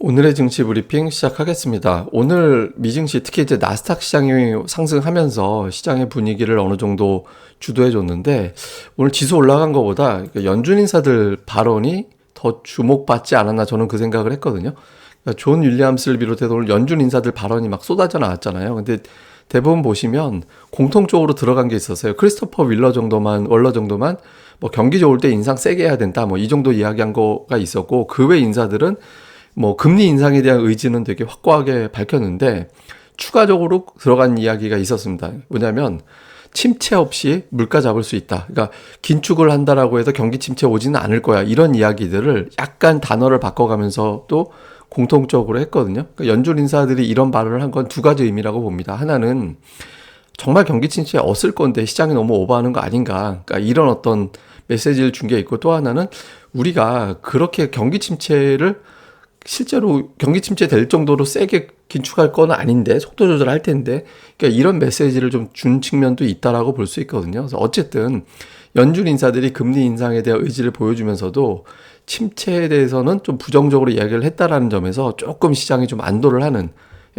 오늘의 증시 브리핑 시작하겠습니다. 오늘 미증시 특히 이제 나스닥 시장이 상승하면서 시장의 분위기를 어느 정도 주도해 줬는데 오늘 지수 올라간 것보다 연준 인사들 발언이 더 주목받지 않았나 저는 그 생각을 했거든요. 그러니까 존 윌리엄스를 비롯해서 오늘 연준 인사들 발언이 막 쏟아져 나왔잖아요. 근데 대부분 보시면 공통적으로 들어간 게 있었어요. 크리스토퍼 월러 정도만 뭐 경기 좋을 때 인상 세게 해야 된다. 뭐 이 정도 이야기한 거가 있었고 그 외 인사들은 뭐 금리 인상에 대한 의지는 되게 확고하게 밝혔는데 추가적으로 들어간 이야기가 있었습니다. 뭐냐면 침체 없이 물가 잡을 수 있다. 그러니까 긴축을 한다라고 해서 경기 침체 오지는 않을 거야. 이런 이야기들을 약간 단어를 바꿔가면서 또 공통적으로 했거든요. 그러니까 연준 인사들이 이런 발언을 한 건 두 가지 의미라고 봅니다. 하나는 정말 경기 침체에 없을 건데 시장이 너무 오버하는 거 아닌가. 그러니까 이런 어떤 메시지를 준 게 있고 또 하나는 우리가 그렇게 경기 침체를 실제로 경기 침체 될 정도로 세게 긴축할 건 아닌데 속도 조절할 텐데 그러니까 이런 메시지를 좀 준 측면도 있다라고 볼 수 있거든요. 그래서 어쨌든 연준 인사들이 금리 인상에 대한 의지를 보여주면서도 침체에 대해서는 좀 부정적으로 이야기를 했다라는 점에서 조금 시장이 좀 안도를 하는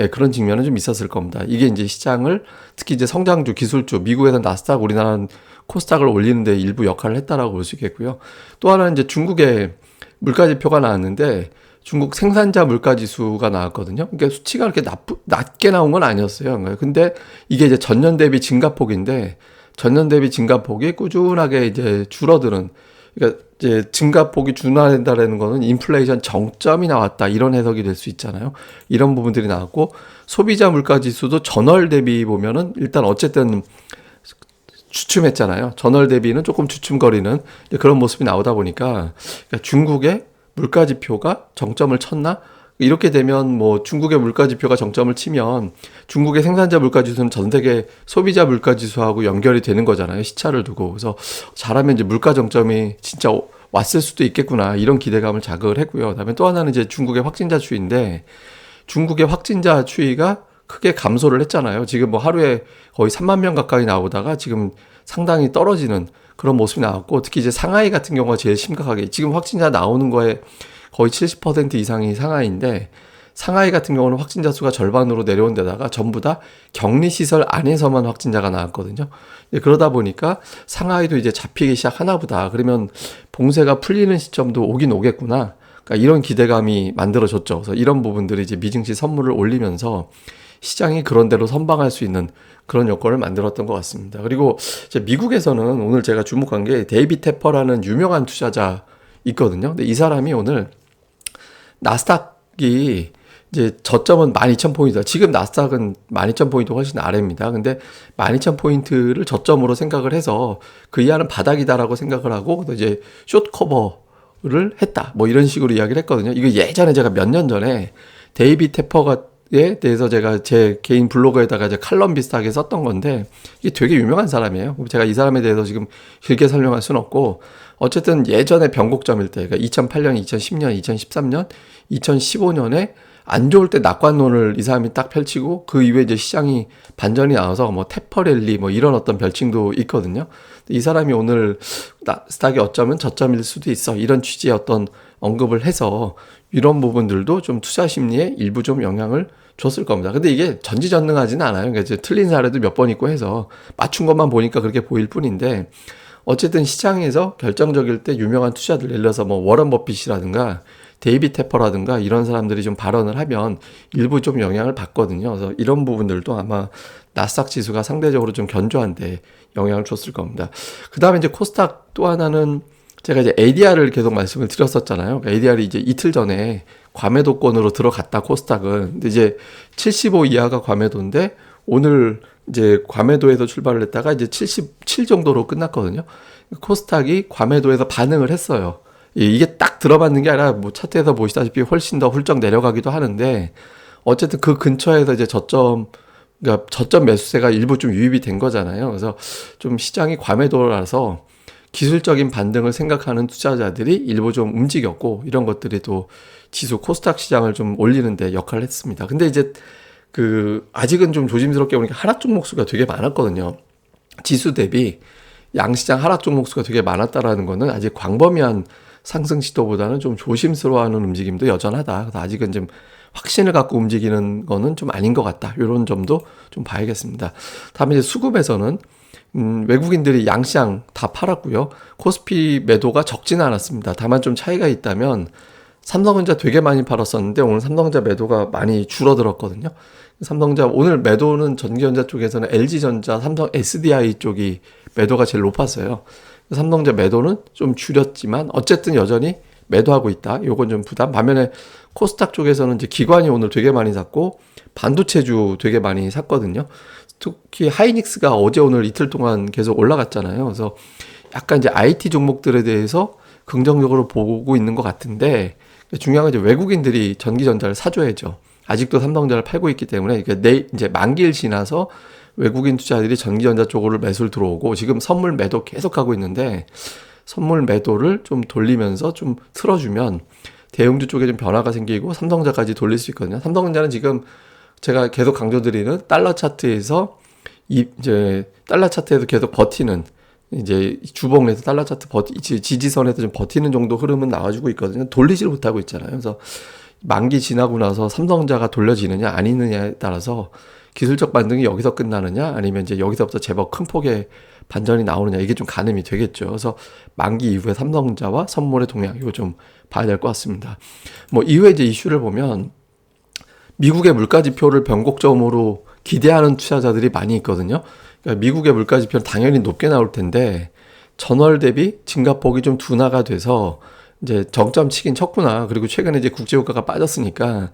그런 측면은 좀 있었을 겁니다. 이게 이제 시장을 특히 이제 성장주, 기술주, 미국에서는 나스닥, 우리나라는 코스닥을 올리는데 일부 역할을 했다라고 볼 수 있겠고요. 또 하나는 이제 중국의 물가 지표가 나왔는데 중국 생산자 물가 지수가 나왔거든요. 그러니까 수치가 그렇게 낮게 나온 건 아니었어요. 근데 이게 이제 전년 대비 증가폭인데 전년 대비 증가폭이 꾸준하게 이제 줄어드는 그러니까 이제 증가폭이 준화된다라는 거는 인플레이션 정점이 나왔다 이런 해석이 될 수 있잖아요. 이런 부분들이 나왔고 소비자 물가 지수도 전월 대비 보면은 일단 어쨌든 주춤했잖아요. 전월 대비는 조금 주춤거리는 그런 모습이 나오다 보니까 그러니까 중국의 물가 지표가 정점을 쳤나? 이렇게 되면 뭐 중국의 물가 지표가 정점을 치면 중국의 생산자 물가 지수는 전 세계 소비자 물가 지수하고 연결이 되는 거잖아요. 시차를 두고. 그래서 잘하면 이제 물가 정점이 진짜 왔을 수도 있겠구나. 이런 기대감을 자극을 했고요. 그다음에 또 하나는 이제 중국의 확진자 추이인데 중국의 확진자 추이가 크게 감소를 했잖아요. 지금 뭐 하루에 거의 3만 명 가까이 나오다가 지금 상당히 떨어지는 그런 모습이 나왔고 특히 이제 상하이 같은 경우가 제일 심각하게 지금 확진자 나오는 거에 거의 70% 이상이 상하이인데 상하이 같은 경우는 확진자 수가 절반으로 내려온 데다가 전부 다 격리시설 안에서만 확진자가 나왔거든요. 그러다 보니까 상하이도 이제 잡히기 시작하나 보다. 그러면 봉쇄가 풀리는 시점도 오긴 오겠구나. 그러니까 이런 기대감이 만들어졌죠. 그래서 이런 부분들이 이제 미증시 선물을 올리면서 시장이 그런 대로 선방할 수 있는 그런 여건을 만들었던 것 같습니다. 그리고 이제 미국에서는 오늘 제가 주목한 게 데이비 테퍼라는 유명한 투자자 있거든요. 근데 이 사람이 오늘 나스닥이 이제 저점은 12,000포인트. 지금 나스닥은 12,000포인트 훨씬 아래입니다. 근데 12,000포인트를 저점으로 생각을 해서 그 이하는 바닥이다라고 생각을 하고 이제 숏 커버를 했다. 뭐 이런 식으로 이야기를 했거든요. 이거 예전에 제가 몇 년 전에 데이비 테퍼에 대해서 제가 제 개인 블로그에다가 이제 칼럼 비슷하게 썼던 건데 이게 되게 유명한 사람이에요. 제가 이 사람에 대해서 지금 길게 설명할 수는 없고 어쨌든 예전에 변곡점일 때 그러니까 2008년, 2010년, 2013년, 2015년에 안 좋을 때 낙관론을 이 사람이 딱 펼치고 그 이후에 이제 시장이 반전이 나와서 뭐 테퍼랠리 뭐 이런 어떤 별칭도 있거든요. 이 사람이 오늘 나스닥의 어쩌면 저점일 수도 있어 이런 취지의 어떤 언급을 해서 이런 부분들도 좀 투자 심리에 일부 좀 영향을 줬을 겁니다. 근데 이게 전지전능하지는 않아요. 그러니까 이제 틀린 사례도 몇 번 있고 해서 맞춘 것만 보니까 그렇게 보일 뿐인데 어쨌든 시장에서 결정적일 때 유명한 투자들 예를 들어서 뭐 워런 버핏이라든가 데이비 테퍼라든가 이런 사람들이 좀 발언을 하면 일부 좀 영향을 받거든요. 그래서 이런 부분들도 아마 나스닥 지수가 상대적으로 좀 견조한데 영향을 줬을 겁니다. 그 다음에 이제 코스닥 또 하나는 제가 이제 ADR을 계속 말씀을 드렸었잖아요. 그러니까 ADR이 이제 이틀 전에 과매도권으로 들어갔다 코스닥은. 근데 이제 75 이하가 과매도인데 오늘 이제 과매도에서 출발을 했다가 이제 77 정도로 끝났거든요. 코스닥이 과매도에서 반응을 했어요. 이게 딱 들어맞는 게 아니라 뭐 차트에서 보시다시피 훨씬 더 훌쩍 내려가기도 하는데 어쨌든 그 근처에서 이제 그러니까 저점 매수세가 일부 좀 유입이 된 거잖아요. 그래서 좀 시장이 과매도라서 기술적인 반등을 생각하는 투자자들이 일부 좀 움직였고 이런 것들이 또 지수 코스닥 시장을 좀 올리는데 역할을 했습니다. 근데 이제 아직은 좀 조심스럽게 보니까 하락 종목 수가 되게 많았거든요. 지수 대비 양시장 하락 종목 수가 되게 많았다라는 거는 아직 광범위한 상승 시도보다는 좀 조심스러워하는 움직임도 여전하다. 그래서 아직은 좀 확신을 갖고 움직이는 거는 좀 아닌 것 같다. 이런 점도 좀 봐야겠습니다. 다음에 이제 수급에서는 외국인들이 양시장 다 팔았고요. 코스피 매도가 적지는 않았습니다. 다만 좀 차이가 있다면 삼성전자 되게 많이 팔았었는데 오늘 삼성전자 매도가 많이 줄어들었거든요. 삼성전자 오늘 매도는 전기전자 쪽에서는 LG전자, 삼성 SDI 쪽이 매도가 제일 높았어요. 삼성전자 매도는 좀 줄였지만 어쨌든 여전히 매도하고 있다. 요건 좀 부담. 반면에 코스닥 쪽에서는 이제 기관이 오늘 되게 많이 샀고 반도체주 되게 많이 샀거든요. 특히 하이닉스가 어제 오늘 이틀 동안 계속 올라갔잖아요. 그래서 약간 이제 IT 종목들에 대해서 긍정적으로 보고 있는 것 같은데 중요한 건 이제 외국인들이 전기전자를 사줘야죠. 아직도 삼성전자를 팔고 있기 때문에 이제 만기일 지나서 외국인 투자들이 전기전자 쪽으로 매수를 들어오고 지금 선물 매도 계속하고 있는데 선물 매도를 좀 돌리면서 좀 틀어주면 대형주 쪽에 좀 변화가 생기고 삼성전자까지 돌릴 수 있거든요. 삼성전자는 지금 제가 계속 강조드리는 달러 차트에서 이제 달러 차트에서 계속 버티는 이제 주봉에서 달러 차트 지지선에서 좀 버티는 정도 흐름은 나와주고 있거든요. 돌리지를 못하고 있잖아요. 그래서 만기 지나고 나서 삼성전자가 돌려지느냐 아니느냐에 따라서 기술적 반등이 여기서 끝나느냐 아니면 이제 여기서부터 제법 큰 폭의 반전이 나오느냐 이게 좀 가늠이 되겠죠. 그래서 만기 이후에 삼성전자와 선물의 동향 이거 좀 봐야 될 것 같습니다. 뭐 이후에 이제 이슈를 보면 미국의 물가지표를 변곡점으로 기대하는 투자자들이 많이 있거든요. 그러니까 미국의 물가지표는 당연히 높게 나올 텐데 전월 대비 증가폭이 좀 둔화가 돼서 이제 정점 치긴 쳤구나. 그리고 최근에 이제 국제유가가 빠졌으니까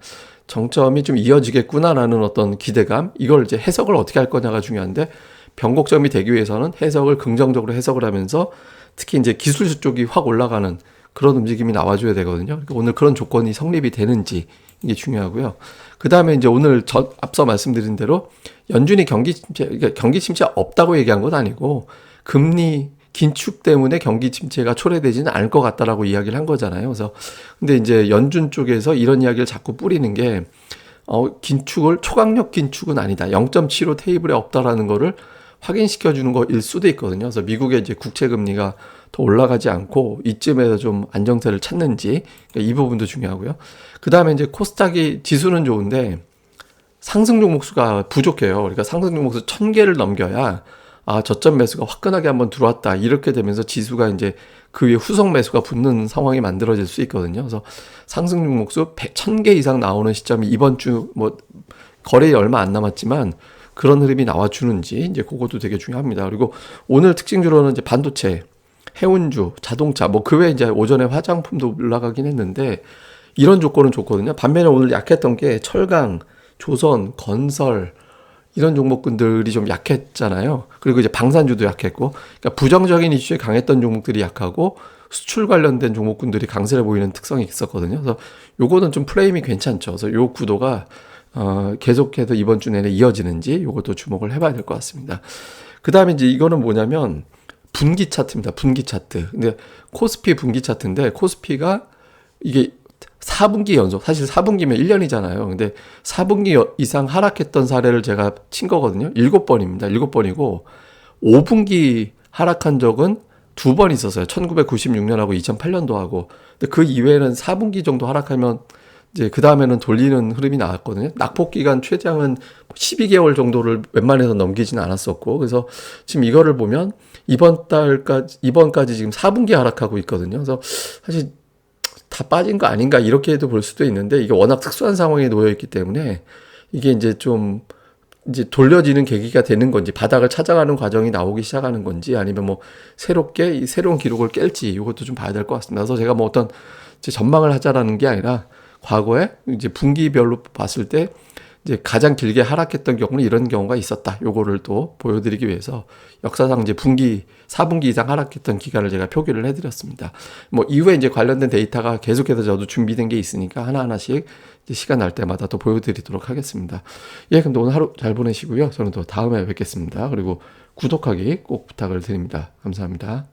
정점이 좀 이어지겠구나라는 어떤 기대감. 이걸 이제 해석을 어떻게 할 거냐가 중요한데 변곡점이 되기 위해서는 해석을 긍정적으로 해석을 하면서 특히 이제 기술주 쪽이 확 올라가는 그런 움직임이 나와줘야 되거든요. 그러니까 오늘 그런 조건이 성립이 되는지 이게 중요하고요. 그 다음에 이제 오늘 앞서 말씀드린 대로 연준이 그러니까 경기 침체 없다고 얘기한 건 아니고 금리 긴축 때문에 경기 침체가 초래되지는 않을 것 같다라고 이야기를 한 거잖아요. 그래서 근데 이제 연준 쪽에서 이런 이야기를 자꾸 뿌리는 게 긴축을 초강력 긴축은 아니다. 0.75 테이블에 없다라는 거를 확인시켜 주는 거일 수도 있거든요. 그래서 미국의 이제 국채 금리가 더 올라가지 않고 이쯤에서 좀 안정세를 찾는지 그러니까 이 부분도 중요하고요. 그 다음에 이제 코스닥이 지수는 좋은데 상승 종목 수가 부족해요. 그러니까 상승 종목 수 1000개를 넘겨야 저점 매수가 화끈하게 한번 들어왔다. 이렇게 되면서 지수가 이제 그 위에 후속 매수가 붙는 상황이 만들어질 수 있거든요. 그래서 상승 종목 수 1000개 이상 나오는 시점이 이번 주 뭐 거래일 얼마 안 남았지만 그런 흐름이 나와주는지 이제 그것도 되게 중요합니다. 그리고 오늘 특징주로는 이제 반도체, 해운주, 자동차 뭐 그 외에 이제 오전에 화장품도 올라가긴 했는데 이런 조건은 좋거든요. 반면에 오늘 약했던 게 철강, 조선, 건설 이런 종목군들이 좀 약했잖아요. 그리고 이제 방산주도 약했고, 그러니까 부정적인 이슈에 강했던 종목들이 약하고 수출 관련된 종목군들이 강세를 보이는 특성이 있었거든요. 그래서 요거는 좀 프레임이 괜찮죠. 그래서 요 구도가 계속해서 이번 주 내내 이어지는지 요것도 주목을 해봐야 될 것 같습니다. 그 다음에 이제 이거는 뭐냐면 분기 차트입니다. 분기 차트. 근데 코스피 분기 차트인데 코스피가 이게 4분기 연속, 사실 4분기면 1년이잖아요. 근데 4분기 이상 하락했던 사례를 제가 친 거거든요. 7번입니다. 7번이고 5분기 하락한 적은 2번 있었어요. 1996년하고 2008년도 하고. 근데 그 이외에는 4분기 정도 하락하면 이제 그 다음에는 돌리는 흐름이 나왔거든요. 낙폭 기간 최장은 12개월 정도를 웬만해서 넘기지는 않았었고, 그래서 지금 이거를 보면 이번까지 지금 4분기 하락하고 있거든요. 그래서 사실 다 빠진 거 아닌가 이렇게도 볼 수도 있는데 이게 워낙 특수한 상황에 놓여 있기 때문에 이게 이제 좀 이제 돌려지는 계기가 되는 건지 바닥을 찾아가는 과정이 나오기 시작하는 건지 아니면 뭐 새롭게 이 새로운 기록을 깰지 이것도 좀 봐야 될 것 같습니다. 그래서 제가 뭐 어떤 전망을 하자라는 게 아니라 과거에 이제 분기별로 봤을 때 이제 가장 길게 하락했던 경우는 이런 경우가 있었다. 요거를 또 보여드리기 위해서 역사상 이제 4분기 이상 하락했던 기간을 제가 표기를 해드렸습니다. 뭐 이후에 이제 관련된 데이터가 계속해서 저도 준비된 게 있으니까 하나하나씩 이제 시간 날 때마다 또 보여드리도록 하겠습니다. 예, 근데 오늘 하루 잘 보내시고요. 저는 또 다음에 뵙겠습니다. 그리고 구독하기 꼭 부탁을 드립니다. 감사합니다.